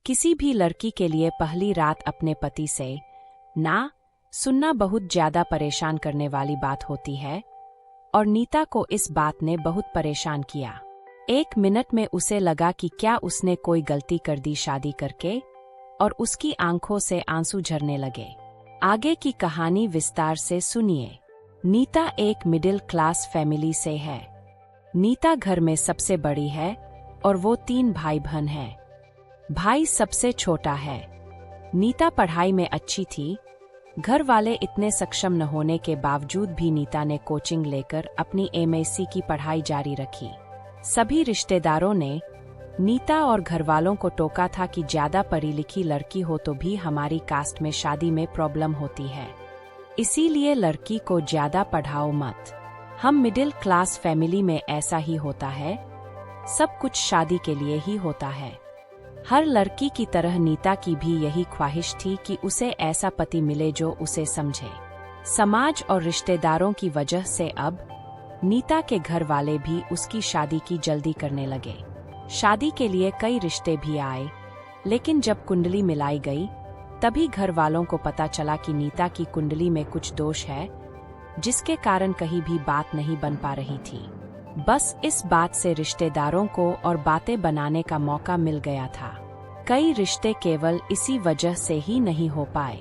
किसी भी लड़की के लिए पहली रात अपने पति से ना सुनना बहुत ज्यादा परेशान करने वाली बात होती है और नीता को इस बात ने बहुत परेशान किया। 1 मिनट में उसे लगा कि क्या उसने कोई गलती कर दी शादी करके, और उसकी आंखों से आंसू झरने लगे। आगे की कहानी विस्तार से सुनिए। नीता एक मिडिल क्लास फैमिली से है। नीता घर में सबसे बड़ी है और वो 3 भाई बहन हैं। भाई सबसे छोटा है। नीता पढ़ाई में अच्छी थी। घर वाले इतने सक्षम न होने के बावजूद भी नीता ने कोचिंग लेकर अपनी एमएससी की पढ़ाई जारी रखी। सभी रिश्तेदारों ने नीता और घरवालों को टोका था कि ज्यादा पढ़ी लिखी लड़की हो तो भी हमारी कास्ट में शादी में प्रॉब्लम होती है, इसीलिए लड़की को ज्यादा पढ़ाओ मत। हम मिडिल क्लास फैमिली में ऐसा ही होता है, सब कुछ शादी के लिए ही होता है। हर लड़की की तरह नीता की भी यही ख्वाहिश थी कि उसे ऐसा पति मिले जो उसे समझे। समाज और रिश्तेदारों की वजह से अब नीता के घर वाले भी उसकी शादी की जल्दी करने लगे। शादी के लिए कई रिश्ते भी आए, लेकिन जब कुंडली मिलाई गई तभी घर वालों को पता चला कि नीता की कुंडली में कुछ दोष है, जिसके कारण कहीं भी बात नहीं बन पा रही थी। बस इस बात से रिश्तेदारों को और बातें बनाने का मौका मिल गया था। कई रिश्ते केवल इसी वजह से ही नहीं हो पाए।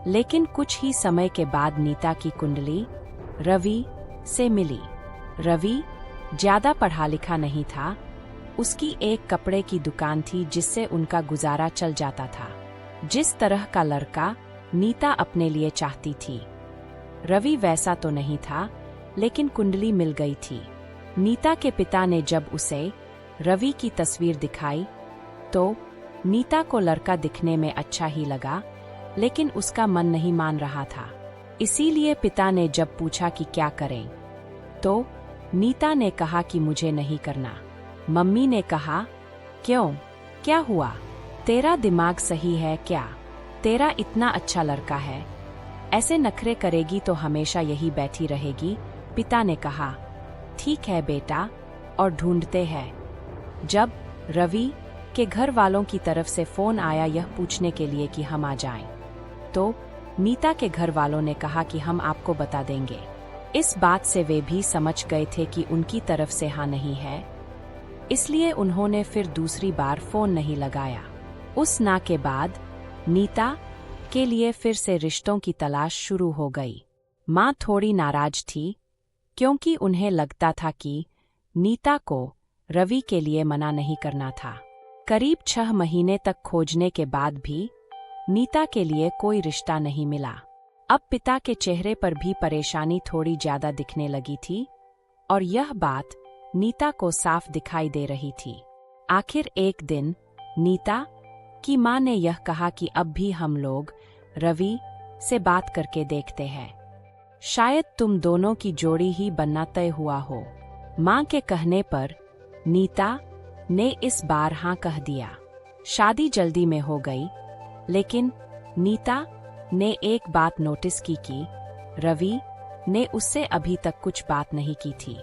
लेकिन कुछ ही समय के बाद नीता की कुंडली रवि से मिली। रवि ज्यादा पढ़ा लिखा नहीं था। उसकी एक कपड़े की दुकान थी जिससे उनका गुजारा चल जाता था। जिस तरह का लड़का नीता अपने लिए चाहती थी, रवि वैसा तो नहीं था, लेकिन कुंडली मिल गई थी। नीता के पिता ने जब उसे रवि की तस्वीर दिखाई तो नीता को लड़का दिखने में अच्छा ही लगा, लेकिन उसका मन नहीं मान रहा था। इसीलिए पिता ने जब पूछा कि क्या करें, तो नीता ने कहा कि मुझे नहीं करना। मम्मी ने कहा, क्यों, क्या हुआ, तेरा दिमाग सही है क्या, तेरा इतना अच्छा लड़का है, ऐसे नखरे करेगी तो हमेशा यही बैठी रहेगी। पिता ने कहा, ठीक है बेटा, और ढूंढते हैं। जब रवि के घर वालों की तरफ से फोन आया यह पूछने के लिए कि हम आ जाएं, तो नीता के घर वालों ने कहा कि हम आपको बता देंगे। इस बात से वे भी समझ गए थे कि उनकी तरफ से हाँ नहीं है, इसलिए उन्होंने फिर दूसरी बार फोन नहीं लगाया। उस ना के बाद नीता के लिए फिर से रिश्तों की तलाश शुरू हो गई। माँ थोड़ी नाराज थी, क्योंकि उन्हें लगता था कि नीता को रवि के लिए मना नहीं करना था। करीब 6 महीने तक खोजने के बाद भी नीता के लिए कोई रिश्ता नहीं मिला। अब पिता के चेहरे पर भी परेशानी थोड़ी ज्यादा दिखने लगी थी और यह बात नीता को साफ दिखाई दे रही थी। आखिर एक दिन नीता की माँ ने यह कहा कि अब भी हम लोग रवि से बात करके देखते हैं, शायद तुम दोनों की जोड़ी ही बनना तय हुआ हो। माँ के कहने पर नीता ने इस बार हाँ कह दिया। शादी जल्दी में हो गई, लेकिन नीता ने एक बात नोटिस की कि रवि ने उससे अभी तक कुछ बात नहीं की थी।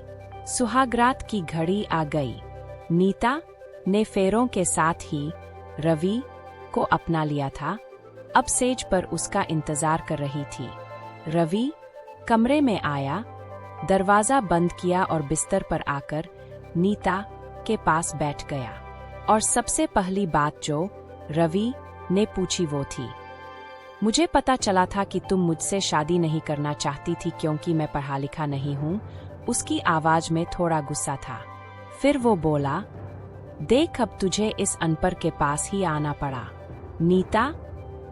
सुहागरात की घड़ी आ गई। नीता ने फेरों के साथ ही रवि को अपना लिया था। अब सेज पर उसका इंतजार कर रही थी। रवि कमरे में आया, दरवाजा बंद किया और बिस्तर पर आकर नीता के पास बैठ गया। और सबसे पहली बात जो रवि ने पूछी वो थी, मुझे पता चला था कि तुम मुझसे शादी नहीं करना चाहती थी क्योंकि मैं पढ़ा लिखा नहीं हूँ। उसकी आवाज में थोड़ा गुस्सा था। फिर वो बोला, देख अब तुझे इस अनपढ़ के पास ही आना पड़ा। नीता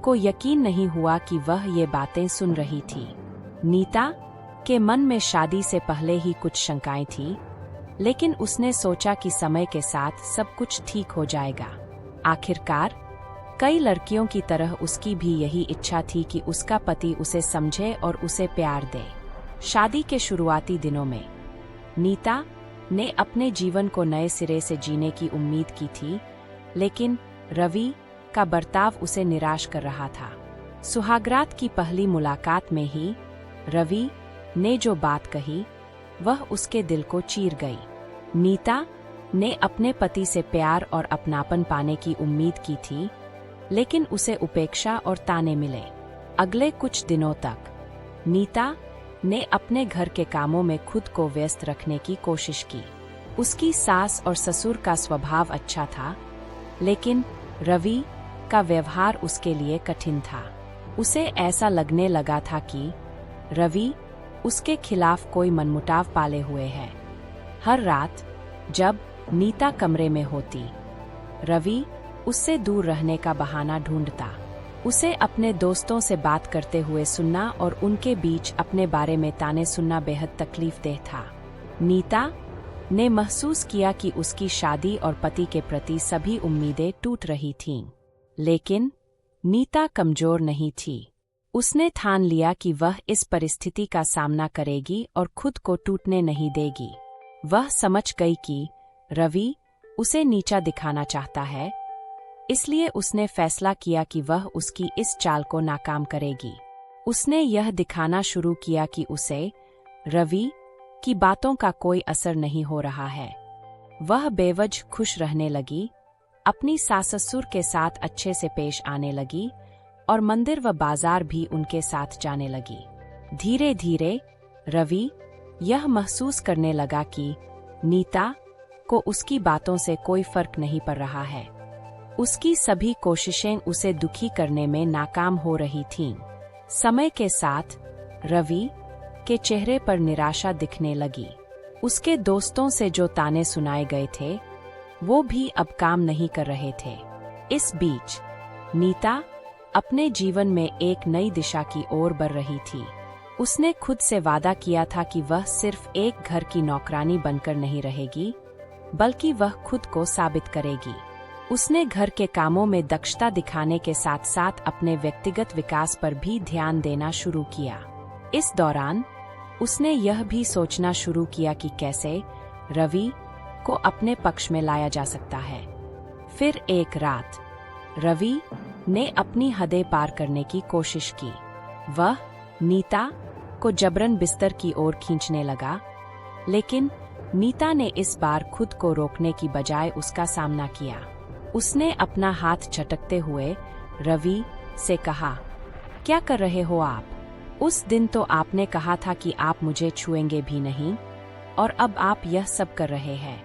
को यकीन नहीं हुआ कि वह ये बातें सुन रही थी। नीता के मन में शादी से पहले ही कुछ शंकाएं थी, लेकिन उसने सोचा कि समय के साथ सब कुछ ठीक हो जाएगा। आखिरकार कई लड़कियों की तरह उसकी भी यही इच्छा थी कि उसका पति उसे समझे और उसे प्यार दे। शादी के शुरुआती दिनों में नीता ने अपने जीवन को नए सिरे से जीने की उम्मीद की थी, लेकिन रवि का बर्ताव उसे निराश कर रहा था। सुहागरात की पहली मुलाकात में ही रवि ने जो बात कही वह उसके दिल को चीर गई। नीता ने अपने पति से प्यार और अपनापन पाने की उम्मीद की थी, लेकिन उसे उपेक्षा और ताने मिले। अगले कुछ दिनों तक नीता ने अपने घर के कामों में खुद को व्यस्त रखने की कोशिश की। उसकी सास और ससुर का स्वभाव अच्छा था, लेकिन रवि का व्यवहार उसके लिए कठिन था। उसे ऐसा लगने लगा था कि रवि उसके खिलाफ कोई मनमुटाव पाले हुए है। हर रात जब नीता कमरे में होती, रवि उससे दूर रहने का बहाना ढूंढता। उसे अपने दोस्तों से बात करते हुए सुनना और उनके बीच अपने बारे में ताने सुनना बेहद तकलीफदेह था। नीता ने महसूस किया कि उसकी शादी और पति के प्रति सभी उम्मीदें टूट रही थीं। लेकिन नीता कमजोर नहीं थी। उसने ठान लिया कि वह इस परिस्थिति का सामना करेगी और खुद को टूटने नहीं देगी। वह समझ गई कि रवि उसे नीचा दिखाना चाहता है, इसलिए उसने फैसला किया कि वह उसकी इस चाल को नाकाम करेगी। उसने यह दिखाना शुरू किया कि उसे रवि की बातों का कोई असर नहीं हो रहा है। वह बेवजह खुश रहने लगी, अपनी सास-ससुर के साथ अच्छे से पेश आने लगी और मंदिर व बाजार भी उनके साथ जाने लगी। धीरे धीरे रवि यह महसूस करने लगा कि नीता को उसकी बातों से कोई फर्क नहीं पड़ रहा है। उसकी सभी कोशिशें उसे दुखी करने में नाकाम हो रही थीं। समय के साथ रवि के चेहरे पर निराशा दिखने लगी। उसके दोस्तों से जो ताने सुनाए गए थे, वो भी अब काम नहीं कर रहे थे। इस बीच नीता अपने जीवन में एक नई दिशा की ओर बढ़ रही थी। उसने खुद से वादा किया था कि वह सिर्फ एक घर की नौकरानी बनकर नहीं रहेगी, बल्कि वह खुद को साबित करेगी। उसने घर के कामों में दक्षता दिखाने के साथ साथ अपने व्यक्तिगत विकास पर भी ध्यान देना शुरू किया। इस दौरान उसने यह भी सोचना शुरू किया कि कैसे रवि को अपने पक्ष में लाया जा सकता है। फिर एक रात रवि ने अपनी हदें पार करने की कोशिश की। वह नीता को जबरन बिस्तर की ओर खींचने लगा, लेकिन नीता ने इस बार खुद को रोकने की बजाय उसका सामना किया। उसने अपना हाथ झटकते हुए रवि से कहा, क्या कर रहे हो आप? उस दिन तो आपने कहा था कि आप मुझे छुएंगे भी नहीं, और अब आप यह सब कर रहे हैं।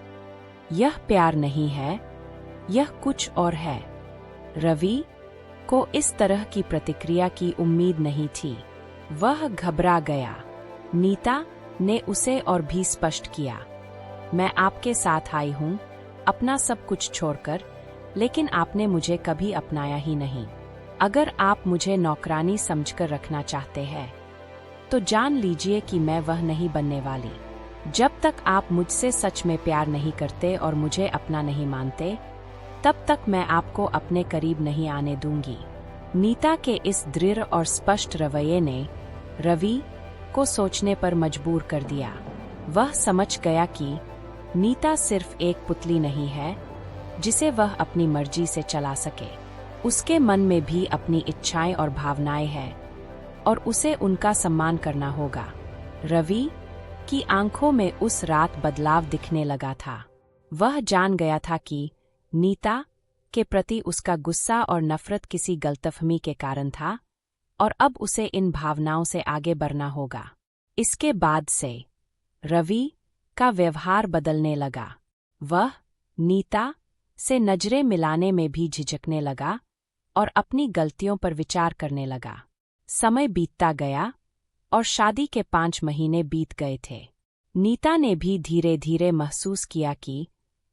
यह प्यार नहीं है, यह कुछ और है। रवि को इस तरह की प्रतिक्रिया की उम्मीद नहीं थी। वह घबरा गया। नीता ने उसे और भी स्पष्ट किया, मैं आपके साथ आई हूँ, अपना सब कुछ छोड़कर, लेकिन आपने मुझे कभी अपनाया ही नहीं। अगर आप मुझे नौकरानी समझकर रखना चाहते हैं, तो जान लीजिए कि मैं वह नहीं बनने वाली। जब तक आप मुझसे सच में प्यार नहीं करते और मुझे अपना नहीं मानते, तब तक मैं आपको अपने करीब नहीं आने दूंगी। नीता के इस दृढ़ और स्पष्ट रवैये ने रवि को सोचने पर मजबूर कर दिया। वह समझ गया कि नीता सिर्फ एक पुतली नहीं है जिसे वह अपनी मर्जी से चला सके। उसके मन में भी अपनी इच्छाएं और भावनाएं हैं, और उसे उनका सम्मान करना होगा। रवि की आंखों में उस रात बदलाव दिखने लगा था। वह जान गया था कि नीता के प्रति उसका गुस्सा और नफरत किसी गलतफहमी के कारण था, और अब उसे इन भावनाओं से आगे बढ़ना होगा। इसके बाद से रवि का व्यवहार बदलने लगा। वह नीता से नजरें मिलाने में भी झिझकने लगा और अपनी गलतियों पर विचार करने लगा। समय बीतता गया और शादी के 5 महीने बीत गए थे। नीता ने भी धीरे धीरे महसूस किया कि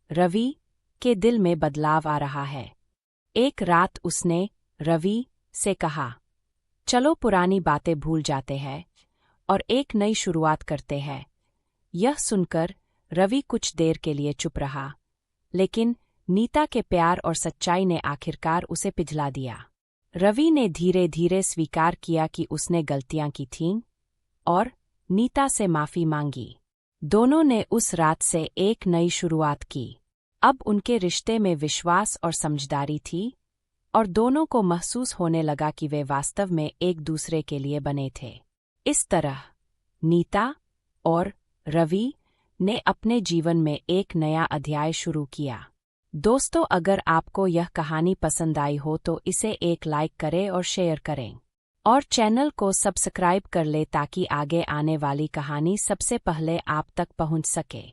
रवि के दिल में बदलाव आ रहा है। एक रात उसने रवि से कहा, चलो पुरानी बातें भूल जाते हैं और एक नई शुरुआत करते हैं। यह सुनकर रवि कुछ देर के लिए चुप रहा, लेकिन नीता के प्यार और सच्चाई ने आखिरकार उसे पिघला दिया। रवि ने धीरे धीरे स्वीकार किया कि उसने गलतियां की थीं और नीता से माफी मांगी। दोनों ने उस रात से एक नई शुरुआत की। अब उनके रिश्ते में विश्वास और समझदारी थी, और दोनों को महसूस होने लगा कि वे वास्तव में एक दूसरे के लिए बने थे। इस तरह नीता और रवि ने अपने जीवन में एक नया अध्याय शुरू किया। दोस्तों, अगर आपको यह कहानी पसंद आई हो तो इसे एक लाइक करें और शेयर करें और चैनल को सब्सक्राइब कर ले ताकि आगे आने वाली कहानी सबसे पहले आप तक पहुंच सके।